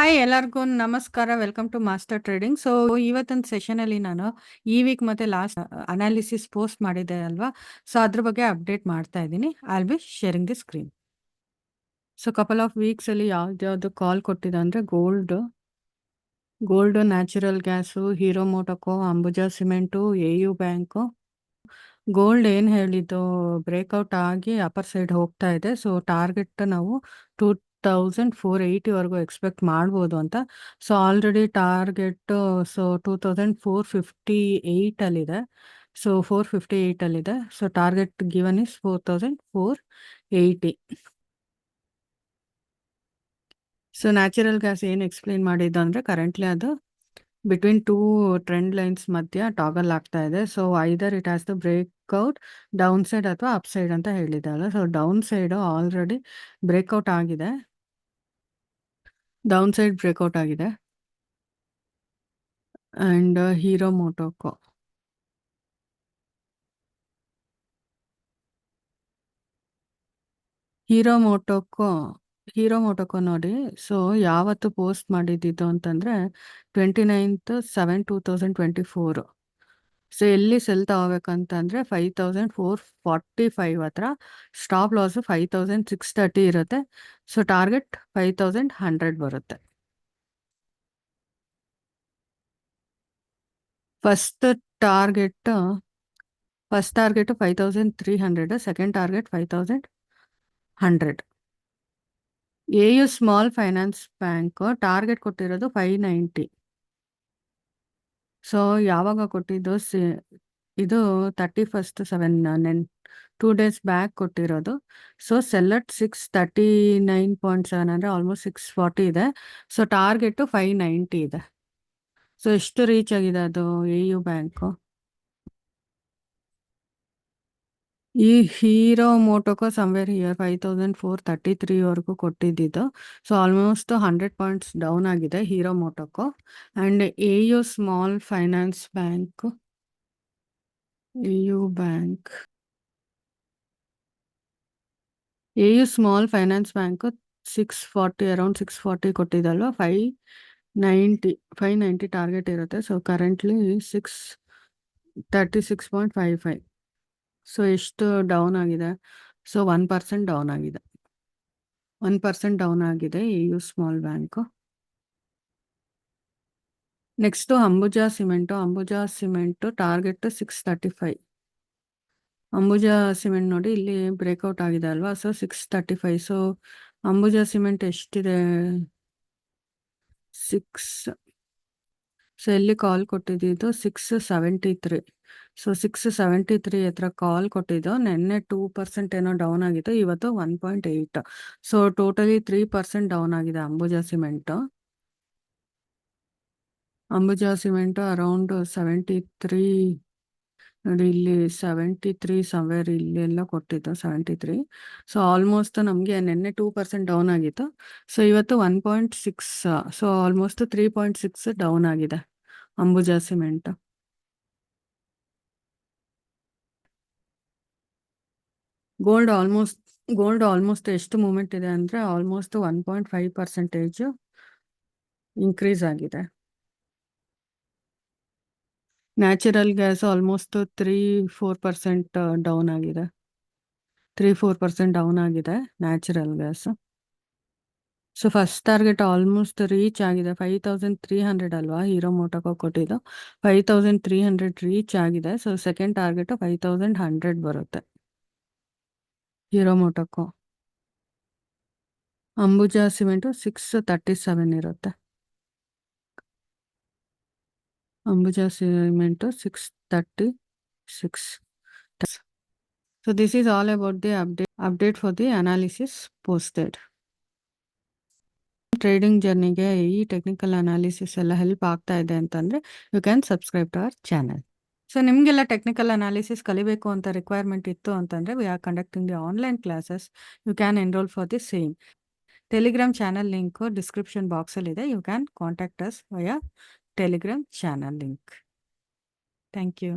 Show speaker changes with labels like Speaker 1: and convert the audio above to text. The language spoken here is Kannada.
Speaker 1: ಹಾಯ್ ಎಲ್ಲರಿಗೂ ನಮಸ್ಕಾರ. Welcome to master trading. So ಇವತ್ತಿನ ಸೆಷನಲ್ಲಿ ನಾನು ಈ ವೀಕ್ ಮತ್ತೆ ಲಾಸ್ಟ್ ಅನಾಲಿಸಿಸ್ ಪೋಸ್ಟ್ ಮಾಡಿದ್ದೆ ಅಲ್ವಾ, ಸೊ ಅದ್ರ ಬಗ್ಗೆ ಅಪ್ಡೇಟ್ ಮಾಡ್ತಾ ಇದ್ದೀನಿ. I will be sharing the screen. So couple of ವೀಕ್ಸಲ್ಲಿ ಯಾವ್ದು ಕಾಲ್ ಕೊಟ್ಟಿದೆ ಅಂದರೆ gold, natural gas, Hero MotoCorp, Ambuja cement, AU bank. Gold ಏನು ಹೇಳಿದ್ದು ಬ್ರೇಕ್ಔಟ್ ಆಗಿ ಅಪ್ಪರ್ ಸೈಡ್ ಹೋಗ್ತಾ ಇದೆ. ಸೊ ಟಾರ್ಗೆಟ್ ನಾವು 2480 ಎಕ್ಸ್ಪೆಕ್ಟ್ ಮಾಡ್ಬೋದು ಅಂತ. ಸೊ ಆಲ್ರೆಡಿ ಟಾರ್ಗೆಟ್ 2458 ಅಲ್ಲಿದೆ. ಸೊ 458 ಅಲ್ಲಿದೆ. So target given is 4480. So natural gas ಏನು ಎಕ್ಸ್ಪ್ಲೇನ್ ಮಾಡಿದ್ದು ಅಂದರೆ ಕರೆಂಟ್ಲಿ ಅದು ಬಿಟ್ವೀನ್ 2 ಟ್ರೆಂಡ್ ಲೈನ್ಸ್ ಮಧ್ಯ ಟಾಗಲ್ ಆಗ್ತಾ ಇದೆ. So either it has the breakout down side ಅಥವಾ ಅಪ್ ಸೈಡ್ ಅಂತ ಹೇಳಿದ್ದಲ್ಲ. So down side already breakout ಆಗಿದೆ. ಡೌನ್ ಸೈಡ್ ಬ್ರೇಕ್ಔಟ್ ಆಗಿದೆ. ಆ್ಯಂಡ್ ಹೀರೋ ಮೋಟೋಕೋ ನೋಡಿ. ಸೊ ಯಾವತ್ತು ಪೋಸ್ಟ್ ಮಾಡಿದ್ದಿದ್ದು ಅಂತಂದರೆ 29/7/2024. ಸೊ ಎಲ್ಲಿ ಸೆಲ್ ತಗೋಬೇಕಂತಂದರೆ 5445 ಹತ್ರ. ಸ್ಟಾಪ್ ಲಾಸು 5630 ಇರುತ್ತೆ. ಸೊ ಟಾರ್ಗೆಟ್ 5100 ಬರುತ್ತೆ. First target 5300, second target 5100. AU small finance bank target ಕೊಟ್ಟಿರೋದು 590. ಸೊ ಯಾವಾಗ ಕೊಟ್ಟಿದ್ದು ಇದು 31/7 2 ಡೇಸ್ ಬ್ಯಾಕ್ ಕೊಟ್ಟಿರೋದು. ಸೊ ಸೆಲ್ಲಟ್ 639.7 ಅಂದರೆ ಆಲ್ಮೋಸ್ಟ್ 640 ಇದೆ. ಸೊ ಟಾರ್ಗೆಟು 590 ಇದೆ. ಸೊ ಎಷ್ಟು ರೀಚ್ ಆಗಿದೆ ಅದು AU ಬ್ಯಾಂಕು? ಈ ಹೀರೋ ಮೋಟೋಕೋ ಸಮ್ವೇರ್ ಹಿಯರ್ 5433 ಕೊಟ್ಟಿದ್ದಿದ್ದು. ಸೊ ಆಲ್ಮೋಸ್ಟ್ 100 ಪಾಯಿಂಟ್ಸ್ ಡೌನ್ ಆಗಿದೆ Hero MotoCorp. And AU small finance bank AU small finance bank 640 around 640 ಕೊಟ್ಟಿದ್ದಲ್ವ. 590 ಟಾರ್ಗೆಟ್ ಇರುತ್ತೆ. So currently 636.55. ಸೊ ಎಷ್ಟು ಡೌನ್ ಆಗಿದೆ? ಸೊ 1% ಡೌನ್ ಆಗಿದೆ. 1% ಡೌನ್ ಆಗಿದೆ AU small bank. Next Ambuja cement target 635. Ambuja cement ನೋಡಿ ಇಲ್ಲಿ ಬ್ರೇಕ್ಔಟ್ ಆಗಿದೆ ಅಲ್ವಾ. ಸೊ 635. ಸೊ ಅಂಬುಜಾ ಸಿಮೆಂಟ್ ಎಷ್ಟಿದೆ? 6. ಸೊ ಎಲ್ಲಿ ಕಾಲ್ ಕೊಟ್ಟಿದ್ದು 673. ಸೊ 673 ಹತ್ರ ಕಾಲ್ ಕೊಟ್ಟಿದ್ದು. ನೆನ್ನೆ 2% ಏನೋ ಡೌನ್ ಆಗಿತ್ತು, ಇವತ್ತು 1.8. ಸೊ ಟೋಟಲಿ 3% ಡೌನ್ ಆಗಿದೆ ಅಂಬುಜಾ ಸಿಮೆಂಟು ಅರೌಂಡ್ 73 ನೋಡಿ. ಇಲ್ಲಿ 73 ಸಮ್ವೇರ್ ಇಲ್ಲೆಲ್ಲ ಕೊಟ್ಟಿದ್ದು 73. ಸೊ ಆಲ್ಮೋಸ್ಟ್ ನಮಗೆ ನೆನ್ನೆ 2% ಡೌನ್ ಆಗಿತ್ತು. ಸೊ ಇವತ್ತು 1.6. ಸೊ ಆಲ್ಮೋಸ್ಟ್ 3.6 ಡೌನ್ ಆಗಿದೆ ಅಂಬುಜಾ ಸಿಮೆಂಟ್. ಗೋಲ್ಡ್ ಆಲ್ಮೋಸ್ಟ್ ಎಷ್ಟು ಮೂಮೆಂಟ್ ಇದೆ ಅಂದರೆ ಆಲ್ಮೋಸ್ಟ್ 1.5% ಇನ್ಕ್ರೀಸ್ ಆಗಿದೆ. ನ್ಯಾಚುರಲ್ ಗ್ಯಾಸ್ ಆಲ್ಮೋಸ್ಟ್ 3-4% ಡೌನ್ ಆಗಿದೆ. 3-4% ಡೌನ್ ಆಗಿದೆ natural gas. So first target almost reach ಆಗಿದೆ. 5300 ಅಲ್ವಾ ಹೀರೋ ಮೋಟೋಕೋ ಕೊಟ್ಟಿದ್ದು. 5300 ರೀಚ್ ಆಗಿದೆ. ಸೊ ಸೆಕೆಂಡ್ ಟಾರ್ಗೆಟ್ 5100 ಬರುತ್ತೆ ಹೀರೋ ಮೋಟೋಕೋ. ಅಂಬುಜಾ ಸಿಮೆಂಟು 637 ಇರುತ್ತೆ. Ambuja cement 636. So this is all about the update for the analysis posted. Trading ಜರ್ನಿಗೆ ಈ ಟೆಕ್ನಿಕಲ್ ಅನಾಲಿಸಿಸ್ ಎಲ್ಲ ಹೆಲ್ಪ್ ಆಗ್ತಾ ಇದೆ ಅಂತಂದರೆ you can subscribe to our channel. So ನಿಮಗೆಲ್ಲ ಟೆಕ್ನಿಕಲ್ ಅನಾಲಿಸಿಸ್ ಕಲಿಬೇಕು ಅಂತ ರಿಕ್ವೈರ್ಮೆಂಟ್ ಇತ್ತು ಅಂತಂದರೆ we are conducting the online classes. You can enrol for the same. Telegram channel link description ಬಾಕ್ಸಲ್ಲಿದೆ. You can contact us via Telegram channel link. Thank you.